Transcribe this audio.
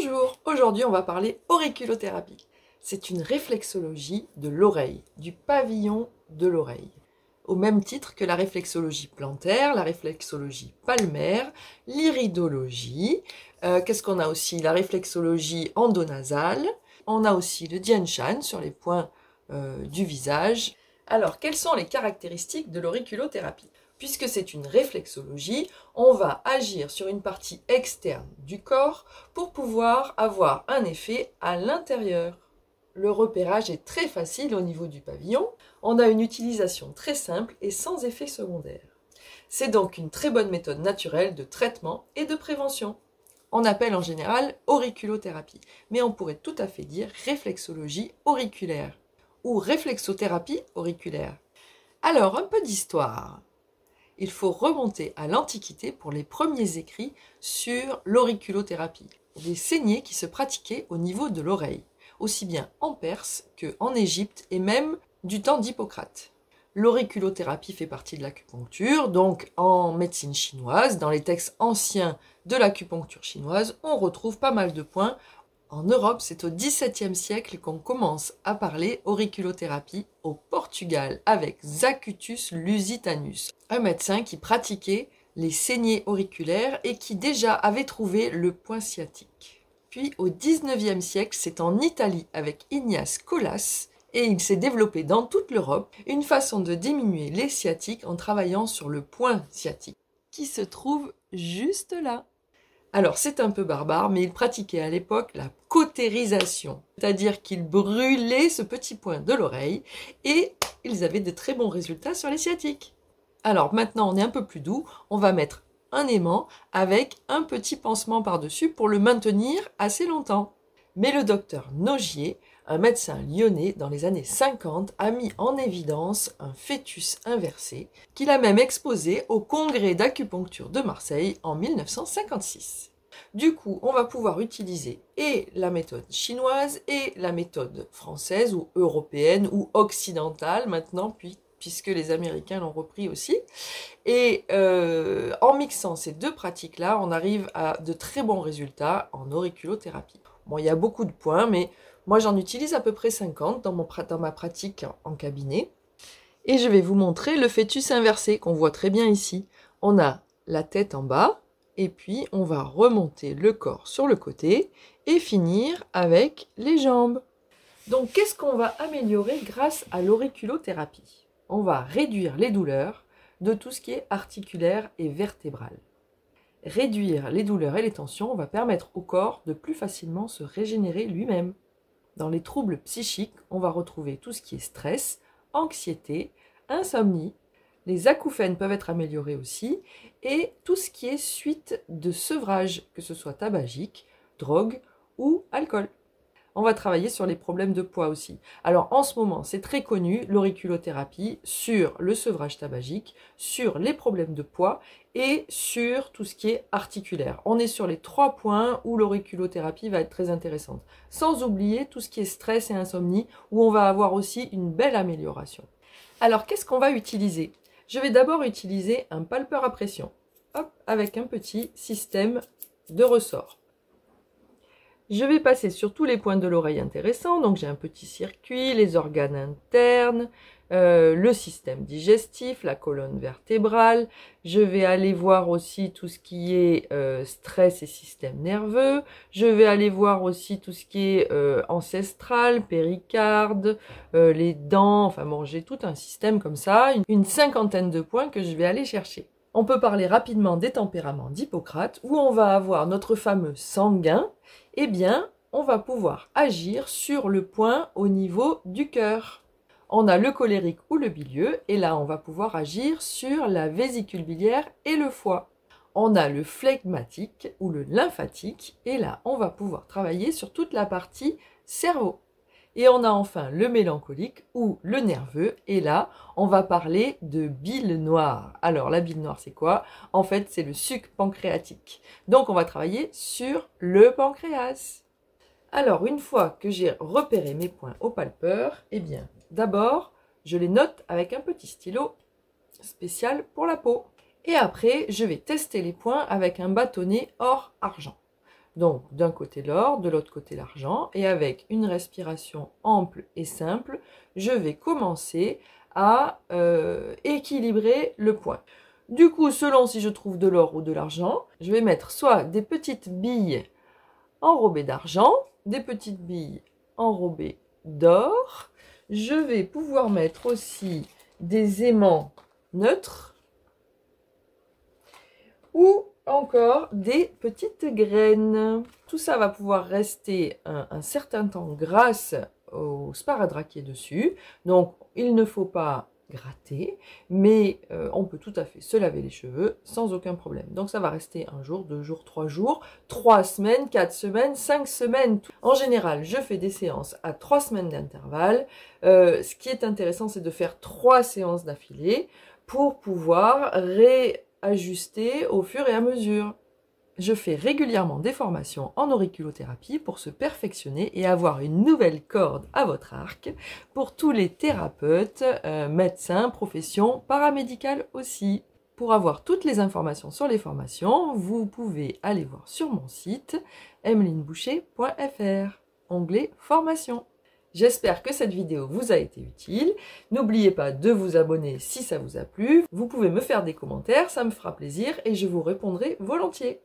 Bonjour, aujourd'hui on va parler auriculothérapie. C'est une réflexologie de l'oreille, du pavillon de l'oreille. Au même titre que la réflexologie plantaire, la réflexologie palmaire, l'iridologie. Qu'est-ce qu'on a aussi? La réflexologie endonasale. On a aussi le Dian Shan sur les points du visage. Alors, quelles sont les caractéristiques de l'auriculothérapie? Puisque c'est une réflexologie, on va agir sur une partie externe du corps pour pouvoir avoir un effet à l'intérieur. Le repérage est très facile au niveau du pavillon. On a une utilisation très simple et sans effet secondaire. C'est donc une très bonne méthode naturelle de traitement et de prévention. On appelle en général auriculothérapie, mais on pourrait tout à fait dire réflexologie auriculaire ou réflexothérapie auriculaire. Alors, un peu d'histoire. Il faut remonter à l'Antiquité pour les premiers écrits sur l'auriculothérapie, des saignées qui se pratiquaient au niveau de l'oreille, aussi bien en Perse qu'en Égypte et même du temps d'Hippocrate. L'auriculothérapie fait partie de l'acupuncture, donc en médecine chinoise, dans les textes anciens de l'acupuncture chinoise, on retrouve pas mal de points. En Europe, c'est au XVIIe siècle qu'on commence à parler auriculothérapie au Portugal avec Zacutus Lusitanus, un médecin qui pratiquait les saignées auriculaires et qui déjà avait trouvé le point sciatique. Puis au XIXe siècle, c'est en Italie avec Ignace Colas et il s'est développé dans toute l'Europe une façon de diminuer les sciatiques en travaillant sur le point sciatique qui se trouve juste là. Alors, c'est un peu barbare, mais ils pratiquaient à l'époque la cautérisation, c'est-à-dire qu'ils brûlaient ce petit point de l'oreille et ils avaient de très bons résultats sur les sciatiques. Alors, maintenant, on est un peu plus doux, on va mettre un aimant avec un petit pansement par-dessus pour le maintenir assez longtemps. Mais le docteur Nogier, un médecin lyonnais dans les années 50, a mis en évidence un fœtus inversé qu'il a même exposé au congrès d'acupuncture de Marseille en 1956. Du coup, on va pouvoir utiliser et la méthode chinoise et la méthode française ou européenne ou occidentale maintenant, puisque les Américains l'ont repris aussi. Et en mixant ces deux pratiques-là, on arrive à de très bons résultats en auriculothérapie. Bon, il y a beaucoup de points, mais moi j'en utilise à peu près 50 dans ma pratique en cabinet. Et je vais vous montrer le fœtus inversé qu'on voit très bien ici. On a la tête en bas, et puis on va remonter le corps sur le côté et finir avec les jambes. Donc qu'est-ce qu'on va améliorer grâce à l'auriculothérapie? On va réduire les douleurs de tout ce qui est articulaire et vertébral. Réduire les douleurs et les tensions va permettre au corps de plus facilement se régénérer lui-même. Dans les troubles psychiques, on va retrouver tout ce qui est stress, anxiété, insomnie. Les acouphènes peuvent être améliorés aussi, et tout ce qui est suite de sevrage, que ce soit tabagique, drogue ou alcool. On va travailler sur les problèmes de poids aussi. Alors en ce moment, c'est très connu, l'auriculothérapie, sur le sevrage tabagique, sur les problèmes de poids et sur tout ce qui est articulaire. On est sur les 3 points où l'auriculothérapie va être très intéressante. Sans oublier tout ce qui est stress et insomnie, où on va avoir aussi une belle amélioration. Alors qu'est-ce qu'on va utiliser? Je vais d'abord utiliser un palpeur à pression, hop, avec un petit système de ressort. Je vais passer sur tous les points de l'oreille intéressants, donc j'ai un petit circuit, les organes internes, le système digestif, la colonne vertébrale. Je vais aller voir aussi tout ce qui est stress et système nerveux. Je vais aller voir aussi tout ce qui est ancestral, péricarde, les dents, enfin bon, j'ai tout un système comme ça, une cinquantaine de points que je vais aller chercher. On peut parler rapidement des tempéraments d'Hippocrate, où on va avoir notre fameux sanguin. Eh bien, on va pouvoir agir sur le point au niveau du cœur. On a le colérique ou le bilieux, et là, on va pouvoir agir sur la vésicule biliaire et le foie. On a le phlegmatique ou le lymphatique, et là, on va pouvoir travailler sur toute la partie cerveau. Et on a enfin le mélancolique ou le nerveux. Et là, on va parler de bile noire. Alors, la bile noire, c'est quoi? En fait, c'est le suc pancréatique. Donc, on va travailler sur le pancréas. Alors, une fois que j'ai repéré mes points au palpeur, eh bien, d'abord, je les note avec un petit stylo spécial pour la peau. Et après, je vais tester les points avec un bâtonnet or-argent. Donc d'un côté l'or, de l'autre côté l'argent, et avec une respiration ample et simple, je vais commencer à équilibrer le point. Du coup, selon si je trouve de l'or ou de l'argent, je vais mettre soit des petites billes enrobées d'argent, des petites billes enrobées d'or. Je vais pouvoir mettre aussi des aimants neutres ou encore des petites graines. Tout ça va pouvoir rester un certain temps grâce au sparadrap qui est dessus. Donc, il ne faut pas gratter, mais on peut tout à fait se laver les cheveux sans aucun problème. Donc, ça va rester 1 jour, 2 jours, 3 jours, 3 semaines, 4 semaines, 5 semaines. En général, je fais des séances à 3 semaines d'intervalle. Ce qui est intéressant, c'est de faire 3 séances d'affilée pour pouvoir réajuster au fur et à mesure. Je fais régulièrement des formations en auriculothérapie pour se perfectionner et avoir une nouvelle corde à votre arc pour tous les thérapeutes, médecins, professions paramédicales aussi. Pour avoir toutes les informations sur les formations, vous pouvez aller voir sur mon site emelineboucher.fr, onglet formation. J'espère que cette vidéo vous a été utile. N'oubliez pas de vous abonner si ça vous a plu. Vous pouvez me faire des commentaires, ça me fera plaisir et je vous répondrai volontiers.